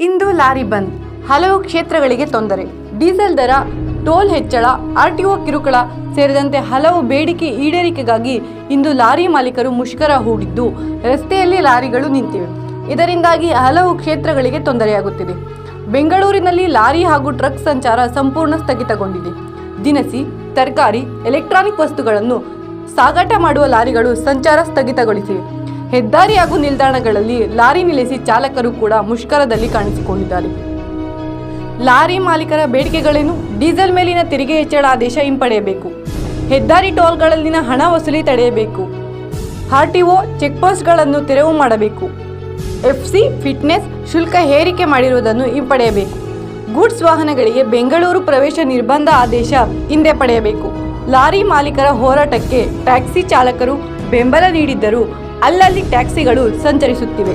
ಇಂದು lorry ಬಂದ್, ಹಲವು ಕ್ಷೇತ್ರಗಳಿಗೆ ತೊಂದರೆ. ಡೀಸೆಲ್ ದರ, ಟೋಲ್ ಹೆಚ್ಚಳ, ಆರ್ಟಿಒ ಕಿರುಕುಳ ಸೇರಿದಂತೆ ಹಲವು ಬೇಡಿಕೆ ಈಡೇರಿಕೆಗಾಗಿ ಇಂದು ಲಾರಿ ಮಾಲೀಕರು ಮುಷ್ಕರ ಹೂಡಿದ್ದು, ರಸ್ತೆಯಲ್ಲಿ ಲಾರಿಗಳು ನಿಂತಿವೆ. ಇದರಿಂದಾಗಿ ಹಲವು ಕ್ಷೇತ್ರಗಳಿಗೆ ತೊಂದರೆಯಾಗುತ್ತಿದೆ. ಬೆಂಗಳೂರಿನಲ್ಲಿ ಲಾರಿ ಹಾಗೂ ಟ್ರಕ್ ಸಂಚಾರ ಸಂಪೂರ್ಣ ಸ್ಥಗಿತಗೊಂಡಿದೆ. ದಿನಸಿ, ತರಕಾರಿ, ಎಲೆಕ್ಟ್ರಾನಿಕ್ ವಸ್ತುಗಳನ್ನು ಸಾಗಾಟ ಮಾಡುವ ಲಾರಿಗಳು ಸಂಚಾರ ಸ್ಥಗಿತಗೊಳಿಸಿವೆ. ಹೆದ್ದಾರಿ ಹಾಗೂ ನಿಲ್ದಾಣಗಳಲ್ಲಿ ಲಾರಿ ನಿಲ್ಲಿಸಿ ಚಾಲಕರು ಕೂಡ ಮುಷ್ಕರದಲ್ಲಿ ಕಾಣಿಸಿಕೊಂಡಿದ್ದಾರೆ. ಲಾರಿ ಮಾಲೀಕರ ಬೇಡಿಕೆಗಳೇನು? ಡೀಸೆಲ್ ಮೇಲಿನ ತೆರಿಗೆ ಹೆಚ್ಚಳ ಆದೇಶ ಹಿಂಪಡೆಯಬೇಕು. ಹೆದ್ದಾರಿ ಟೋಲ್ಗಳಲ್ಲಿನ ಹಣ ವಸೂಲಿ ತಡೆಯಬೇಕು. ಆರ್ಟಿಒ ಚೆಕ್ಪೋಸ್ಟ್ಗಳನ್ನು ತೆರವು ಮಾಡಬೇಕು. ಎಫ್ಸಿ ಫಿಟ್ನೆಸ್ ಶುಲ್ಕ ಏರಿಕೆ ಮಾಡಿರುವುದನ್ನು ಹಿಂಪಡೆಯಬೇಕು. ಗೂಡ್ಸ್ ವಾಹನಗಳಿಗೆ ಬೆಂಗಳೂರು ಪ್ರವೇಶ ನಿರ್ಬಂಧ ಆದೇಶ ಹಿಂದೆ ಪಡೆಯಬೇಕು. ಲಾರಿ ಮಾಲೀಕರ ಹೋರಾಟಕ್ಕೆ ಟ್ಯಾಕ್ಸಿ ಚಾಲಕರು ಬೆಂಬಲ ನೀಡಿದ್ದರೂ ಅಲ್ಲಲ್ಲಿ ಟ್ಯಾಕ್ಸಿಗಳು ಸಂಚರಿಸುತ್ತಿವೆ.